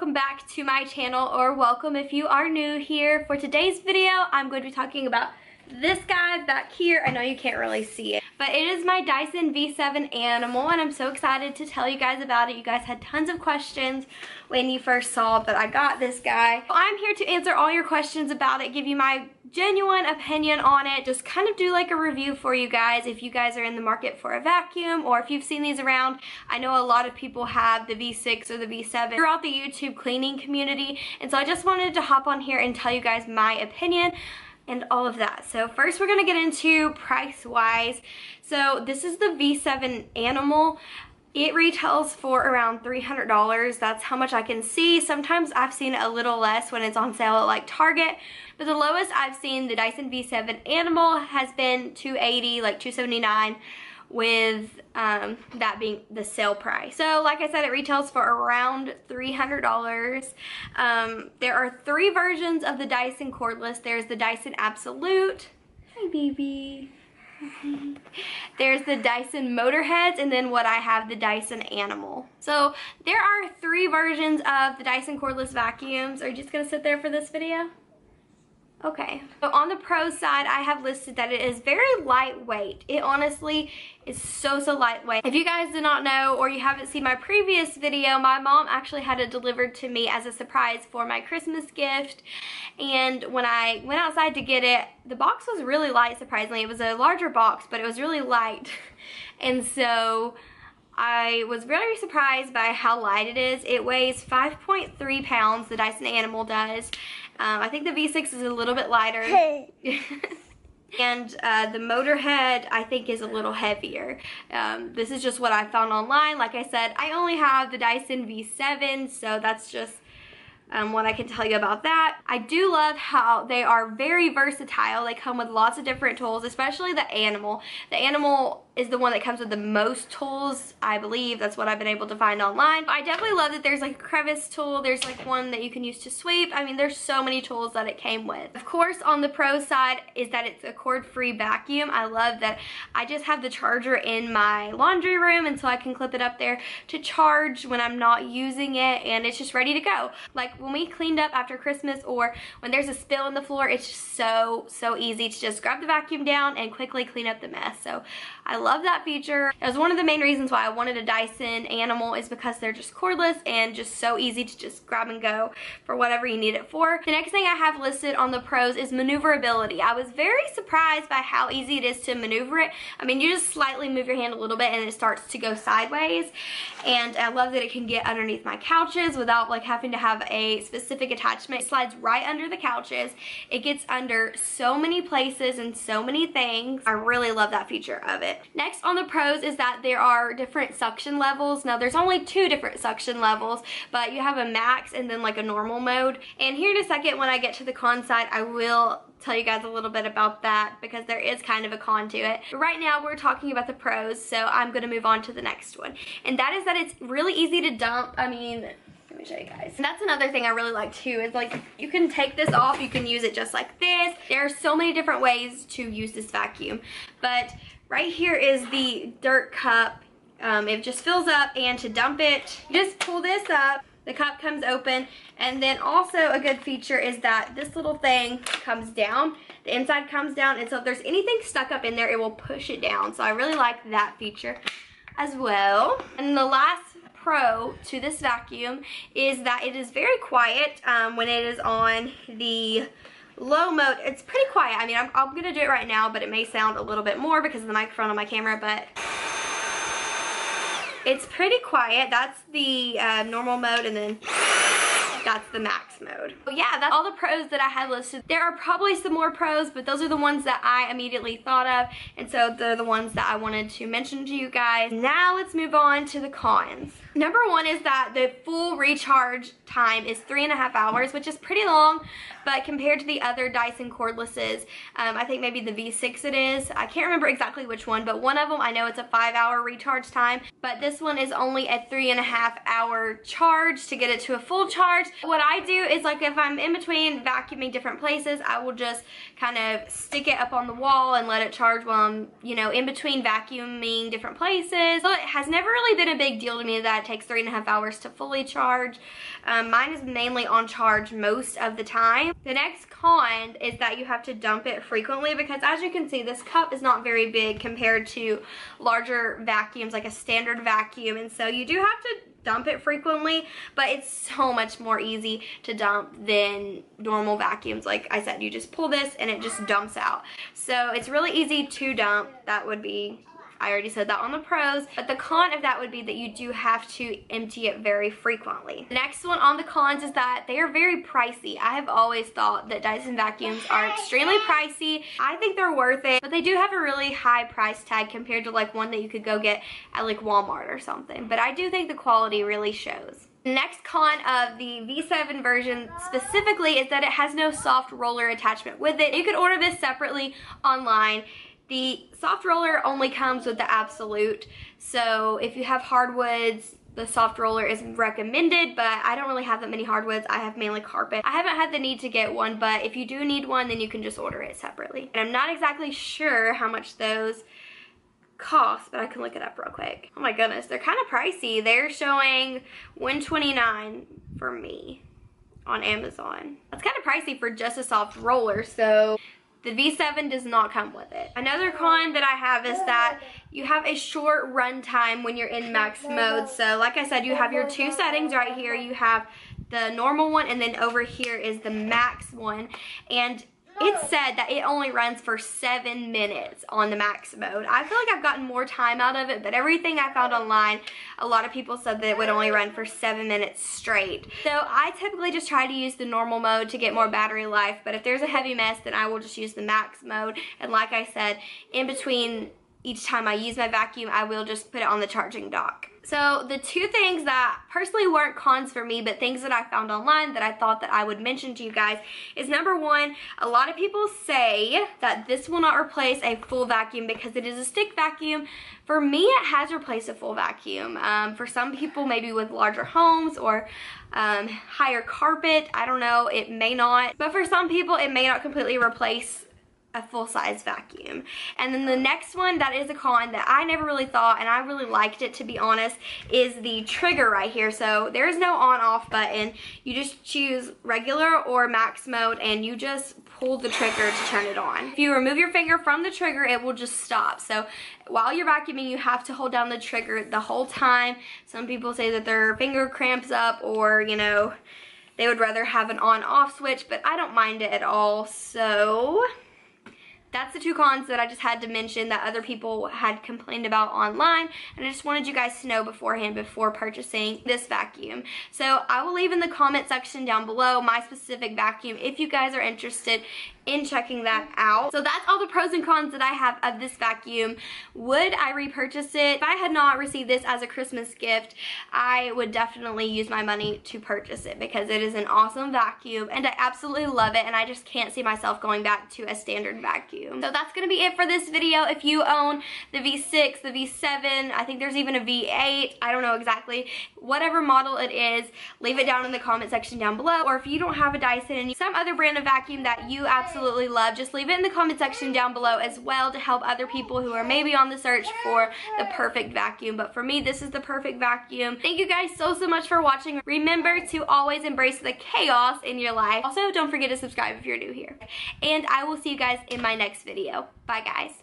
welcome back to my channel, or welcome if you are new here. For today's video, I'm going to be talking about this guy back here. I know you can't really see it, but it is my Dyson V7 Animal, and I'm so excited to tell you guys about it. You guys had tons of questions when you first saw that I got this guy. So I'm here to answer all your questions about it, give you my genuine opinion on it, just kind of do like a review for you guys if you guys are in the market for a vacuum, or if you've seen these around. I know a lot of people have the V6 or the V7 throughout the YouTube cleaning community, and so I just wanted to hop on here and tell you guys my opinion and all of that. So first we're gonna get into price wise. So this is the V7 Animal. It retails for around $300. That's how much I can see. Sometimes I've seen it a little less when it's on sale at like Target, but the lowest I've seen the Dyson V7 Animal has been $280, like $279, with that being the sale price. So like I said, it retails for around $300. There are three versions of the Dyson cordless. There's the Dyson Absolute. Hi, baby. There's the Dyson Motorheads, and then what I have, the Dyson Animal. So there are three versions of the Dyson cordless vacuums. Are you just gonna sit there for this video? Okay, so on the pro side, I have listed that it is very lightweight. It honestly is so lightweight. If you guys do not know, or you haven't seen my previous video, my mom actually had it delivered to me as a surprise for my Christmas gift. And when I went outside to get it, the box was really light, surprisingly. It was a larger box, but it was really light. And so I was very surprised by how light it is. It weighs 5.3 pounds, the Dyson Animal does. I think the V6 is a little bit lighter. And the Motorhead, I think, is a little heavier. This is just what I found online. Like I said, I only have the Dyson V7, so that's just what I can tell you about that. I do love how they are very versatile. They come with lots of different tools, especially the Animal. The Animal is the one that comes with the most tools, I believe. That's what I've been able to find online. I definitely love that there's like a crevice tool. There's like one that you can use to sweep. I mean, there's so many tools that it came with. Of course, on the pro side is that it's a cord-free vacuum. I love that I just have the charger in my laundry room, and so I can clip it up there to charge when I'm not using it, and it's just ready to go. Like when we cleaned up after Christmas, or when there's a spill on the floor, it's just so easy to just grab the vacuum down and quickly clean up the mess. So I love that feature. It was one of the main reasons why I wanted a Dyson Animal, is because they're just cordless and just so easy to just grab and go for whatever you need it for. The next thing I have listed on the pros is maneuverability. I was very surprised by how easy it is to maneuver it. I mean, you just slightly move your hand a little bit and it starts to go sideways. And I love that it can get underneath my couches without like having to have a specific attachment. It slides right under the couches. It gets under so many places and so many things. I really love that feature of it. Next on the pros is that there are different suction levels. Now there's only two different suction levels, but you have a max and then like a normal mode. And here in a second, when I get to the con side, I will tell you guys a little bit about that, because there is kind of a con to it. But right now we're talking about the pros, so I'm gonna move on to the next one. And that is that it's really easy to dump. I mean, let me show you guys. And that's another thing I really like too, is like you can take this off, you can use it just like this. There are so many different ways to use this vacuum. But right here is the dirt cup. It just fills up, and to dump it, you just pull this up, the cup comes open, and then also a good feature is that this little thing comes down. The inside comes down, and so if there's anything stuck up in there, it will push it down. So I really like that feature as well. And the last pro to this vacuum is that it is very quiet when it is on the low mode. It's pretty quiet. I mean, I'm gonna do it right now, but it may sound a little bit more because of the microphone on my camera, but it's pretty quiet. That's the normal mode, and then that's the max mode. So yeah, that's all the pros that I had listed. There are probably some more pros, but those are the ones that I immediately thought of, and so they're the ones that I wanted to mention to you guys. Now let's move on to the cons. Number one is that the full recharge time is 3.5 hours, which is pretty long, but compared to the other Dyson cordlesses, I think maybe the V6 it is. I can't remember exactly which one, but one of them I know it's a 5-hour recharge time, but this one is only a 3.5 hour charge to get it to a full charge. What I do is like if I'm in between vacuuming different places, I will just kind of stick it up on the wall and let it charge while I'm, you know, in between vacuuming different places. So it has never really been a big deal to me that it takes 3.5 hours to fully charge. Mine is mainly on charge most of the time. The next con is that you have to dump it frequently because, as you can see, this cup is not very big compared to larger vacuums like a standard vacuum, and so you do have to dump it frequently, but it's so much more easy to dump than normal vacuums. Like I said, you just pull this and it just dumps out. So it's really easy to dump. That would be, I already said that on the pros, but the con of that would be that you do have to empty it very frequently. The next one on the cons is that they are very pricey. I have always thought that Dyson vacuums are extremely pricey. I think they're worth it, but they do have a really high price tag compared to like one that you could go get at like Walmart or something. But I do think the quality really shows. The next con of the V7 version specifically is that it has no soft roller attachment with it. You could order this separately online. The soft roller only comes with the Absolute, so if you have hardwoods, the soft roller is recommended, but I don't really have that many hardwoods. I have mainly carpet. I haven't had the need to get one, but if you do need one, then you can just order it separately. And I'm not exactly sure how much those cost, but I can look it up real quick. Oh my goodness, they're kind of pricey. They're showing $129 for me on Amazon. That's kind of pricey for just a soft roller, so the V7 does not come with it. Another con that I have is that you have a short run time when you're in max mode. So like I said, you have your two settings right here. You have the normal one, and then over here is the max one. And it said that it only runs for 7 minutes on the max mode. I feel like I've gotten more time out of it, but everything I found online, a lot of people said that it would only run for 7 minutes straight. So I typically just try to use the normal mode to get more battery life, but if there's a heavy mess, then I will just use the max mode. And like I said, in between each time I use my vacuum, I will just put it on the charging dock. So the two things that personally weren't cons for me, but things that I found online that I thought that I would mention to you guys is, number one, a lot of people say that this will not replace a full vacuum because it is a stick vacuum. For me, it has replaced a full vacuum. For some people, maybe with larger homes or higher carpet, I don't know, it may not. But for some people, it may not completely replace a full-size vacuum. And then the next one that is a con that I never really thought, and I really liked it to be honest, is the trigger right here. So there is no on-off button. You just choose regular or max mode and you just pull the trigger to turn it on. If you remove your finger from the trigger, it will just stop. So while you're vacuuming, you have to hold down the trigger the whole time. Some people say that their finger cramps up, or you know, they would rather have an on-off switch, but I don't mind it at all. So that's the two cons that I just had to mention that other people had complained about online, and I just wanted you guys to know beforehand before purchasing this vacuum. So I will leave in the comment section down below my specific vacuum if you guys are interested in checking that out. So that's all the pros and cons that I have of this vacuum. Would I repurchase it? If I had not received this as a Christmas gift, I would definitely use my money to purchase it because it is an awesome vacuum and I absolutely love it, and I just can't see myself going back to a standard vacuum. So that's gonna be it for this video. If you own the V6, the V7, I think there's even a V8, I don't know exactly, whatever model it is, leave it down in the comment section down below. Or if you don't have a Dyson and some other brand of vacuum that you absolutely love, just leave it in the comment section down below as well to help other people who are maybe on the search for the perfect vacuum. But for me, this is the perfect vacuum. Thank you guys so much for watching. Remember to always embrace the chaos in your life. Also, don't forget to subscribe if you're new here. And I will see you guys in my next video. Bye guys.